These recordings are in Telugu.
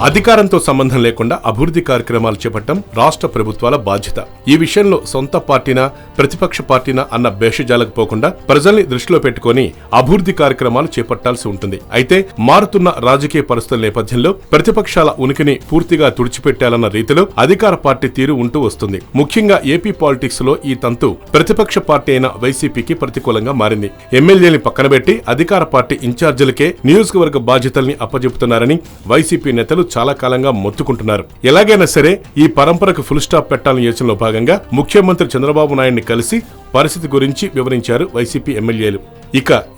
అధికారంతో సంబంధం లేకుండా అభివృద్ధి కార్యక్రమాలు చేపట్టడం రాష్ట్ర ప్రభుత్వాల బాధ్యత. ఈ విషయంలో సొంత పార్టీనా ప్రతిపక్ష పార్టీనా అన్న భేషజాలకు పోకుండా ప్రజల్ని దృష్టిలో పెట్టుకుని అభివృద్ధి కార్యక్రమాలు చేపట్టాల్సి ఉంటుంది. అయితే మారుతున్న రాజకీయ పరిస్థితుల నేపథ్యంలో ప్రతిపక్షాల ఉనికిని పూర్తిగా తుడిచిపెట్టాలన్న రీతిలో అధికార పార్టీ తీరు ఉంటూ వస్తుంది. ముఖ్యంగా ఏపీ పాలిటిక్స్ లో ఈ తంతు ప్రతిపక్ష పార్టీ అయిన వైసీపీకి ప్రతికూలంగా మారింది. ఎమ్మెల్యేని పక్కన పెట్టి అధికార పార్టీ ఇన్ఛార్జీలకే నియోజకవర్గ బాధ్యతల్ని అప్పజెపుతున్నారని వైసీపీ నేతలు చాలా కాలంగా మొత్తుకుంటున్నారు. ఎలాగైనా సరే ఈ పరంపరకు ఫుల్ స్టాప్ పెట్టాలని యోచనలో భాగంగా ముఖ్యమంత్రి చంద్రబాబు నాయుడిని కలిసి పరిస్థితి గురించి వివరించారు వైసీపీ ఎమ్మెల్యేలు.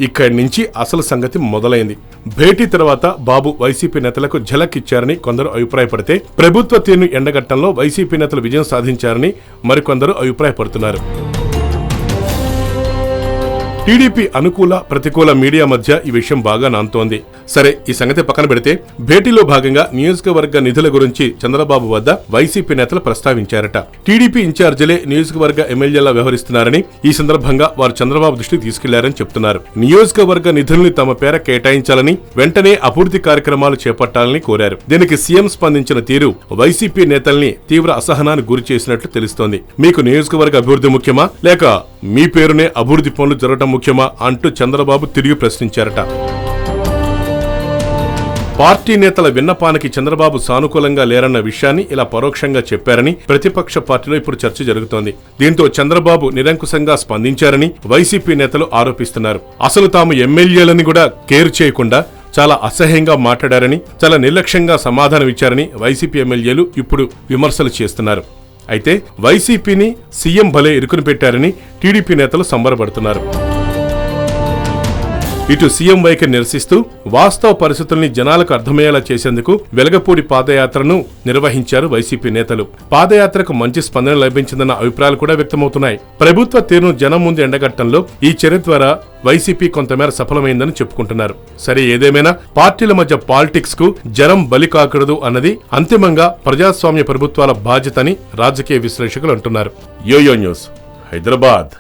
ఇక్కడి నుంచి అసలు సంగతి మొదలైంది. భేటీ తర్వాత బాబు వైసీపీ నేతలకు ఝలక్ ఇచ్చారని కొందరు అభిప్రాయపడితే, ప్రభుత్వ తీరును ఎండగట్టంలో వైసీపీ నేతలు విజయం సాధించారని మరికొందరు అభిప్రాయపడుతున్నారు. టీడీపీ అనుకూల ప్రతికూల మీడియా మధ్య ఈ విషయం బాగా నాంతోంది. సరే, ఈ సంగతి పక్కన పెడితే భేటీలో భాగంగా నియోజకవర్గ నిధుల గురించి చంద్రబాబు వద్ద వైసీపీ నేతలు ప్రస్తావించారట. టీడీపీ ఇన్ఛార్జీలే నియోజకవర్గ ఎమ్మెల్యేలా వ్యవహరిస్తున్నారని ఈ సందర్భంగా వారు చంద్రబాబు దృష్టికి తీసుకెళ్లారని చెప్తున్నారు. నియోజకవర్గ నిధుల్ని తమ పేర కేటాయించాలని, వెంటనే అభివృద్ధి కార్యక్రమాలు చేపట్టాలని కోరారు. దీనికి సీఎం స్పందించిన తీరు వైసీపీ నేతల్ని తీవ్ర అసహనానికి గురి చేసినట్లు తెలుస్తోంది. మీకు నియోజకవర్గ అభివృద్ధి ముఖ్యమా, లేక మీ పేరునే అభివృద్ధి పనులు జరగడం ముఖ్యమా అంటూ చంద్రబాబు తిరిగి ప్రశ్నించారట. పార్టీ నేతల విన్నపానికి చంద్రబాబు సానుకూలంగా లేరన్న విషయాన్ని ఇలా పరోక్షంగా చెప్పారని ప్రతిపక్ష పార్టీలో ఇప్పుడు చర్చ జరుగుతోంది. దీంతో చంద్రబాబు నిరంకుశంగా స్పందించారని వైసీపీ నేతలు ఆరోపిస్తున్నారు. అసలు తాము ఎమ్మెల్యేలని కూడా కేర్ చేయకుండా చాలా అసహ్యంగా మాట్లాడారని, చాలా నిర్లక్ష్యంగా సమాధానమిచ్చారని వైసీపీ ఎమ్మెల్యేలు ఇప్పుడు విమర్శలు చేస్తున్నారు. అయితే వైసీపీని సీఎం భలే ఇరుకుని పెట్టారని టీడీపీ నేతలు సంబరపడుతున్నారు. ఇటు సీఎం వైఖరి నిరసిస్తూ వాస్తవ పరిస్థితుల్ని జనాలకు అర్థమయ్యేలా చేసేందుకు వెలగపూడి పాదయాత్రను నిర్వహించారు వైసీపీ నేతలు. పాదయాత్రకు మంచి స్పందన లభించిందన్న అభిప్రాయాలు కూడా వ్యక్తమవుతున్నాయి. ప్రభుత్వ తీరును జనం ముందు ఎండగట్టడంలో ఈ చర్య ద్వారా వైసీపీ కొంతమేర సఫలమైందని చెప్పుకుంటున్నారు. సరే, ఏదేమైనా పార్టీల మధ్య పాలిటిక్స్ కు జనం బలి కాకూడదు అన్నది అంతిమంగా ప్రజాస్వామ్య ప్రభుత్వాల బాధ్యతని రాజకీయ విశ్లేషకులు అంటున్నారు. Yoyo News, Hyderabad.